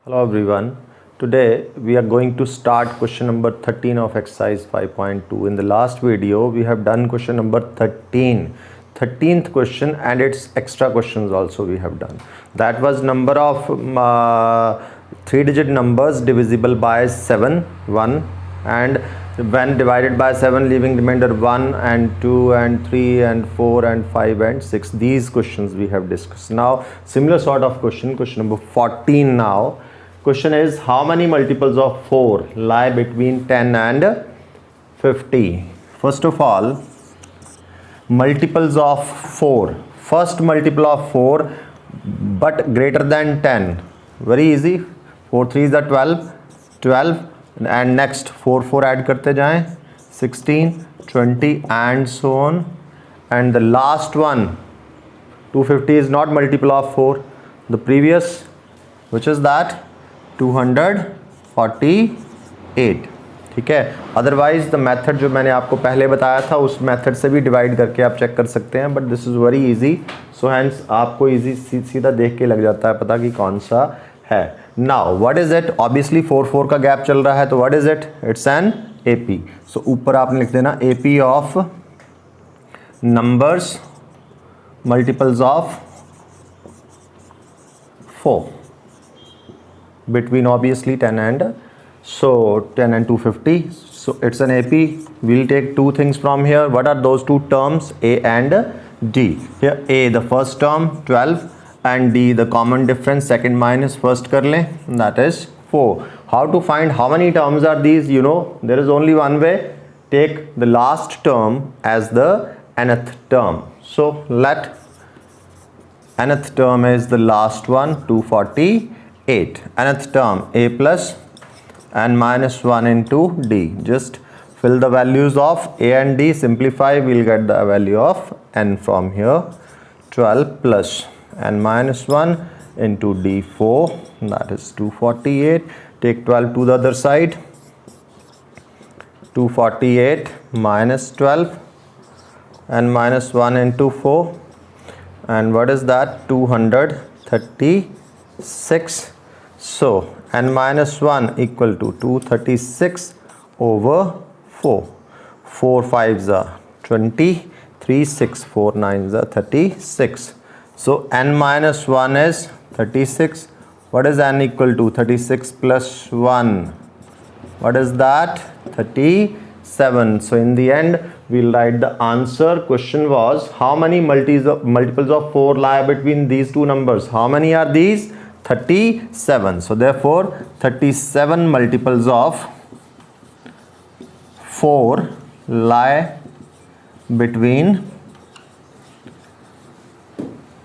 Hello everyone. Today we are going to start question number 13 of exercise 5.2. In the last video we have done question number 13. 13th question and its extra questions also we have done. That was number of 3-digit numbers divisible by 7, 1, and when divided by 7 leaving remainder 1 and 2 and 3 and 4 and 5 and 6. These questions we have discussed. Now similar sort of question number 14 now. Question is, how many multiples of 4 lie between 10 and 50? First of all, multiples of 4. First multiple of 4 but greater than 10. Very easy. 4 3s are 12. 12 and next 4 add करते जाएं, 16, 20 and so on. And the last one, 250 is not multiple of 4. The previous, which is that 248. ठीक है. Otherwise the method जो मैंने आपको पहले बताया था उस मेथड से भी डिवाइड करके आप चेक कर सकते हैं, but this is very easy. So hence आपको इजी सीधा देख के लग जाता है पता कि कौन सा है. Now what is it? Obviously 4 का गैप चल रहा है तो what is it? It's an AP. So ऊपर आपने लिख देना AP of numbers multiples of 4 between obviously 10 and 250. So it's an AP. We'll take two things from here. What are those two terms? A and D. Here A the first term 12 and D the common difference, second minus first kar le, that is 4. How to find how many terms are these? You know, there is only one way. Take the last term as the nth term. So let nth term is the last one, 248. Nth term A plus and minus 1 into D. Just fill the values of A and D, simplify, we'll get the value of N from here. 12 plus and minus 1 into D4, that is 248. Take 12 to the other side. 248 minus 12 and minus 1 into 4. And what is that? 236. So n minus 1 equal to 236 over 4. 4 5s are 20, 3 6 4 9s are 36. So n minus 1 is 36. What is n equal to? 36 plus 1. What is that? 37. So in the end we'll write the answer. Question was, how many multiples of 4 lie between these two numbers? How many are these? 37. So therefore 37 multiples of 4 lie between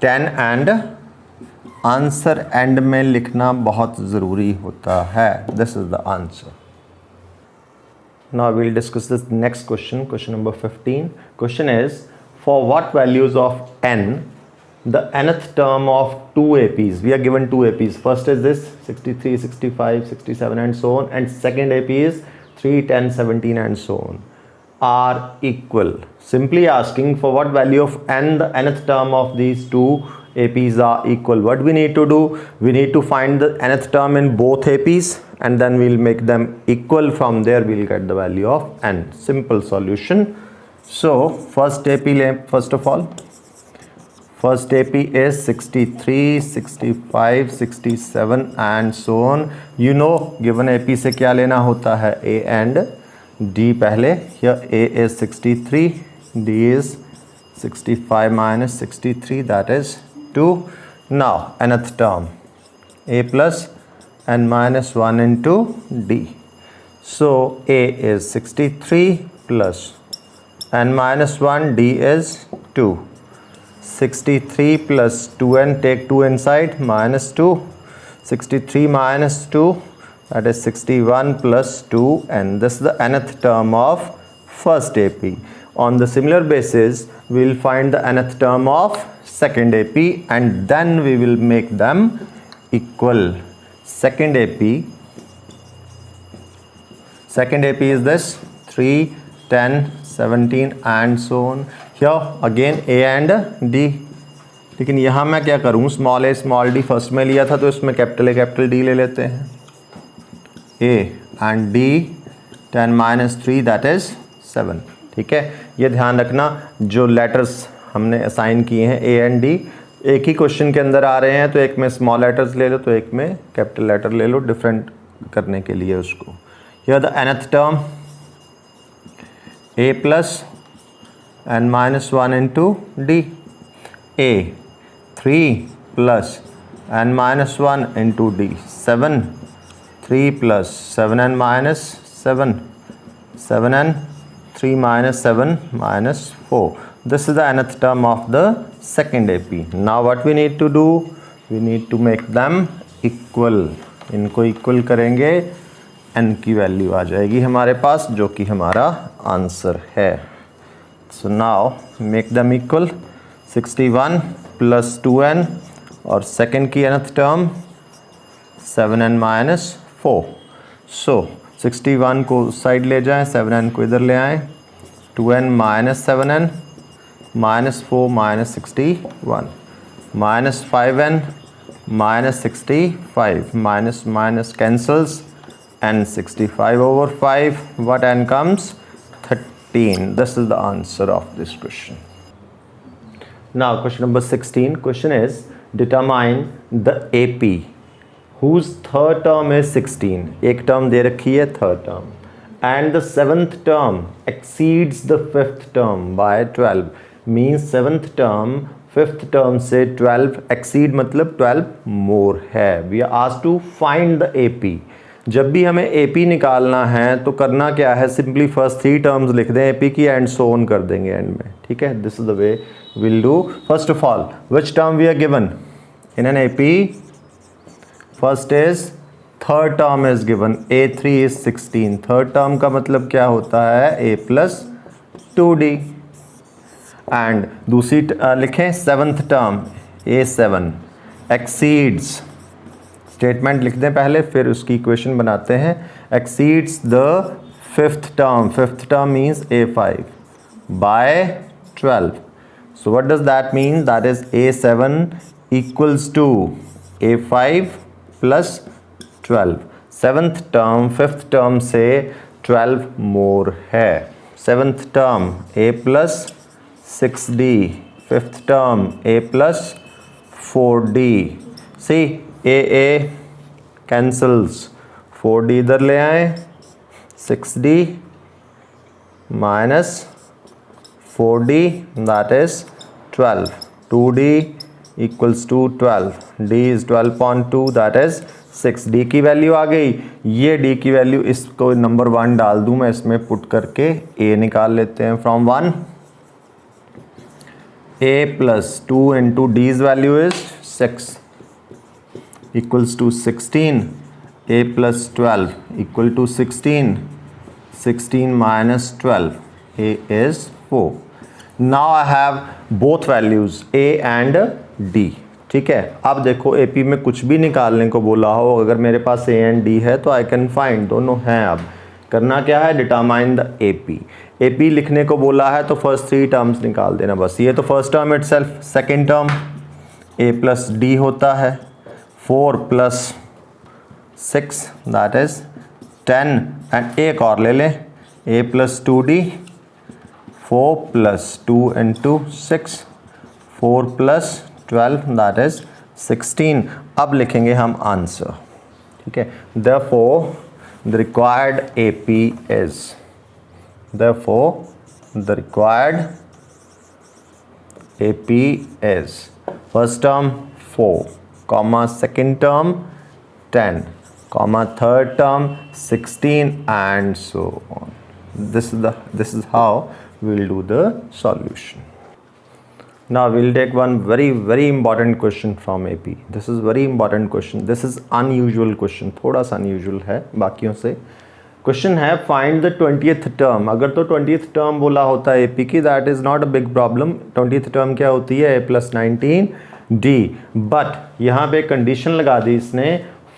10 and answer and में लिखना बहुत ज़रूरी होता है. This is the answer. Now we'll discuss this next question, question number 15. Question is, for what values of n the nth term of two APs? We are given two APs. First is this 63, 65, 67 and so on, and second AP is 3, 10, 17 and so on are equal. Simply asking for what value of n the nth term of these two APs are equal. What we need to do? We need to find the nth term in both APs and then we'll make them equal. From there we'll get the value of n. Simple solution. So first AP, first of all, first AP is 63, 65, 67 and so on. You know, given AP से क्या लेना होता है? A and D पहले. Here A is 63, D is 65 minus 63, that is 2. Now nth term A plus and minus 1 into D. So A is 63 plus and minus 1, D is 2. 63 plus 2n, take 2 inside, minus 2. 63 minus 2, that is 61 plus 2n. This is the nth term of first AP. On the similar basis, we will find the nth term of second AP and then we will make them equal. Second AP is this 3, 10, 17 and so on. Here again A and D. लेकिन यहाँ मैं क्या करूँ, small ए small D first में लिया था तो इसमें कैपिटल ए कैपिटल डी ले लेते हैं। A and D 10 - 3 that is 7। ठीक है, ये ध्यान रखना जो लेटर्स हमने असाइन किए हैं ए एंड डी एक ही क्वेश्चन के अंदर आ रहे हैं, तो एक में स्मॉल लेटर्स ले लो तो एक में कैपिटल लेटर ले लो, डिफरेंट करने के लिए उसको। Here the nth term a plus n - 1 into d, a 3 plus n - 1 into d 7, 3 plus 7n minus 7, 7n 3 minus 7 minus 4. This is the nth term of the second AP. Now what we need to do, we need to make them equal. इनको equal करेंगे, n की value आ जाएगी हमारे पास, जो कि हमारा answer है। So now make them equal. 61 plus 2n और सेकेंड की nth टर्म 7n minus 4. सो 61 को साइड ले जाएं, 7n को इधर ले आएं, 2n minus 7n minus 4 minus 61 minus 5n minus 65 minus minus cancels and 65 over 5, what n comes? 13. This is the answer of this question. Now question number 16. Question is determine the AP whose third term is 16. एक term दे रखी है third term and the seventh term exceeds the fifth term by 12. Means seventh term fifth term से 12 exceed मतलब 12 more है। We are asked to find the AP। जब भी हमें AP निकालना है तो करना क्या है, सिंपली फर्स्ट 3 टर्म्स लिख दें AP की एंड सो ऑन कर देंगे एंड में। ठीक है, this is the way will do. First of all which term we are given in an AP? First is third term is given, A3 is 16। Third term का मतलब क्या होता है, A plus 2D। एंड दूसरी लिखें seventh term A7 exceeds, statement लिख दें पहले फिर उसकी इक्वेशन बनाते हैं। Exceeds the fifth term, fifth term means A5 by 12। So what does that mean? That is A7 equals to A5 plus 12। Seventh term fifth term से 12 more है। Seventh term A plus 6D, fifth term A plus 4D. See A cancels, 4D इधर ले आए, 6D minus 4D that is 12. 2D equals to 12. D is 12.2 that is 6. D की value आ गई। ये D की value इसको number 1 डाल दूँ मैं इसमें, पुट करके A निकाल लेते हैं from 1। A plus 2 into D's value is 6 equals to 16. A plus 12 equal to 16. 16 minus 12. A is 4. Now I have both values A and D. ठीक है, अब देखो AP में कुछ भी निकालने को बोला हो, अगर मेरे पास A and D है तो I can find, दोनों हैं। अब करना क्या है, डिटरमाइन द AP। AP लिखने को बोला है तो फर्स्ट 3 टर्म्स निकाल देना बस। ये तो first term itself, second term A plus D होता है, 4 प्लस 6 दैट इज 10 एंड एक और ले लें A plus 2D, 4 plus 2 into 6, 4 plus 12 that is 16। अब लिखेंगे हम आंसर। ठीक है, therefore the required AP is, therefore the required AP is first term 4, comma second term 10, comma third term 16 and so on. This is how we will do the solution. Now we will take one very important question from AP. This is very important question. This is unusual question. थोड़ा सा unusual है बाकियों से। Question है find the 20th term. अगर तो 20th term बोला होता है AP की, that is not a big problem. 20th term क्या होती है, A plus 19D. But यहाँ पे condition लगा दी इसने,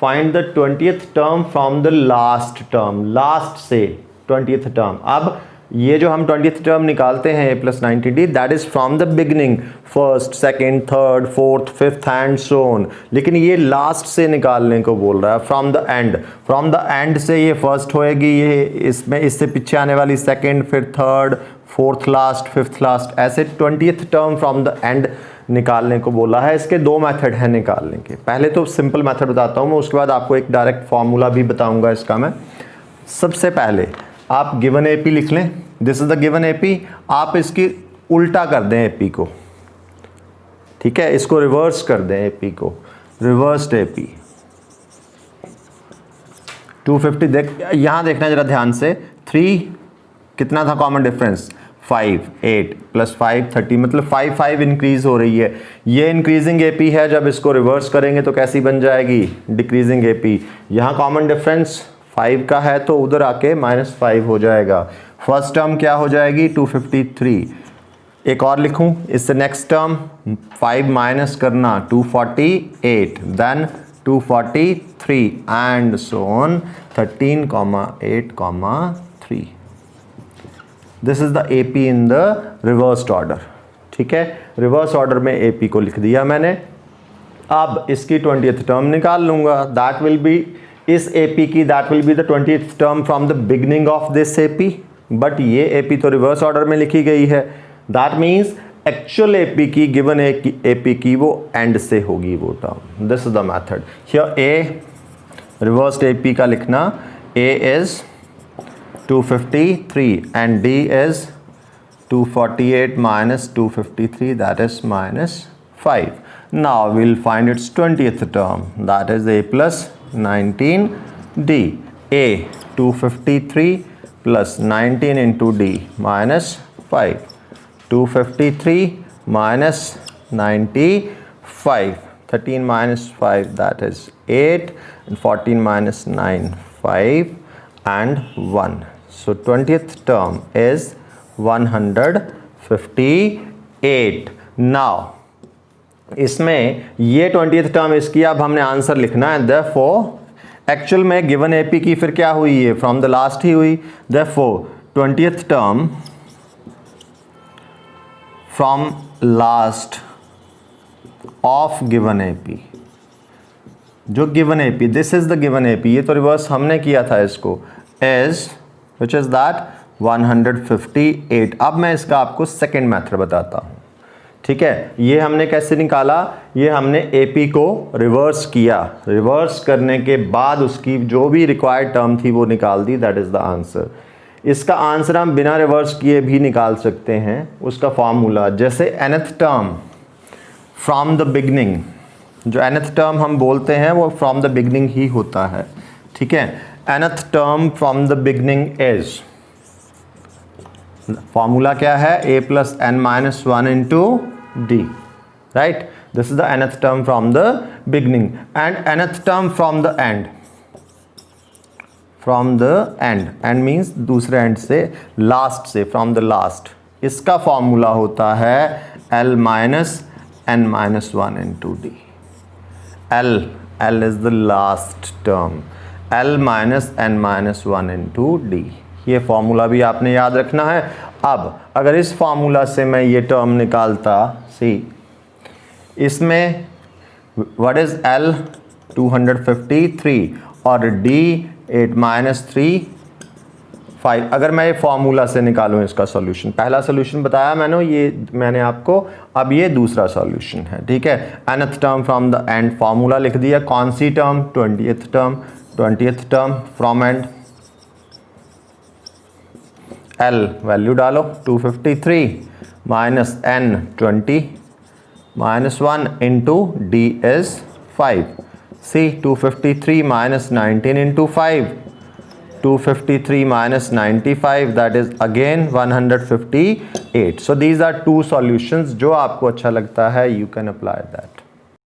find the 20th term from the last term. Last से 20th term. अब ये जो हम 20th टर्म निकालते हैं a plus 90d, that is from the beginning, first, second, third, fourth, fifth and so on. लेकिन ये लास्ट से निकालने को बोल रहा है, from the and. From the and से ये फर्स्ट होएगी, ये इसमें इससे पीछे आने वाली सेकेंड, फिर third, fourth last, fifth last, ऐसे 20th term from the and निकालने को बोला है। इसके दो मेथड हैं निकालने के। पहले तो सिंपल मेथड बताता हूँ मैं, उसके बाद आपको एक डायरेक्ट फॉर्मूला भी बताऊंगा इसका मैं। सबसे पहले आप गिवन एपी लिख लें, this is the given AP. आप इसकी उल्टा कर दें एपी को, ठीक है, इसको रिवर्स कर दें एपी को, रिवर्स्ड एपी 250। यहां देखना जरा ध्यान से, 3 कितना था कॉमन डिफरेंस, 5, 8 प्लस 5 30, मतलब 5 इंक्रीज हो रही है। ये इंक्रीजिंग एपी है, जब इसको रिवर्स करेंगे तो कैसी बन जाएगी, डिक्रीजिंग एपी। यहाँ कॉमन डिफरेंस 5 का है तो उधर आके -5 हो जाएगा। फर्स्ट टर्म क्या हो जाएगी, 253। एक और लिखूं इससे, नेक्स्ट टर्म 5 माइनस करना, 248, then 243 and so on, 13,8,3। This is the AP in the reversed order, ठीक है। रिवर्स ऑर्डर में एपी को लिख दिया मैंने। अब इसकी 20th टर्म निकाल लूंगा, दैट विल बी, इस एपी की that will be the 20th term from the beginning of this AP, but ये एपी तो रिवर्स ऑर्डर में लिखी गई है। दैट मीन्स एक्चुअल एपी की, गिवन एपी की वो एंड से होगी वो term. This is the method here. A reversed AP का लिखना, ए is 253 and D is 248 minus 253, that is -5. Now we'll find its 20th term, that is A plus 19D. A 253 plus 19 into D minus 5. 253 minus 95. 13 minus 5, that is 8, and 14 minus 9, 5 and 1. So 20th term is 158. Now इसमें ये 20th term इसकी अब हमने answer लिखना है। Therefore actual में given AP की फिर क्या हुई है, फ्रॉम द लास्ट ही हुई। Therefore 20th term from last of given AP, जो given AP, this is the given AP, ये तो रिवर्स हमने किया था इसको, इज विच इज दैट 158। अब मैं इसका आपको सेकेंड मेथड बताता हूँ, ठीक है। ये हमने कैसे निकाला, ये हमने एपी को रिवर्स किया, रिवर्स करने के बाद उसकी जो भी रिक्वायर्ड टर्म थी वो निकाल दी, दैट इज द आंसर। इसका आंसर हम बिना रिवर्स किए भी निकाल सकते हैं। उसका फॉर्मूला, जैसे nth term from the beginning, जो nth टर्म हम बोलते हैं वो फ्रॉम द बिगनिंग ही होता है, ठीक है। nth term from the beginning is, formula क्या है, a plus n minus 1 into D, right. This is the nth term from the beginning and nth term from the and, from the and, and means दूसरे and से, last से, from the last. इसका formula होता है l minus n minus 1 into D. L is the last term, L minus n minus 1 into D. ये formula भी आपने याद रखना है। अब अगर इस फॉर्मूला से मैं ये टर्म निकालता, सी इसमें व्हाट इज L 253 और D 8 माइनस 3 5। अगर मैं ये फॉर्मूला से निकालूं इसका सॉल्यूशन, पहला सॉल्यूशन बताया मैंने, ये मैंने आपको, अब ये दूसरा सॉल्यूशन है, ठीक है। nth term from the end, formula लिख दिया, कौन सी term, 20th term, 20th term from end, L value डालो, 253 minus n 20 minus 1 into D is 5। सी 253 minus 19 into 5, 253 minus 95, that is again 158. So these are two solutions, जो आपको अच्छा लगता है you can apply that.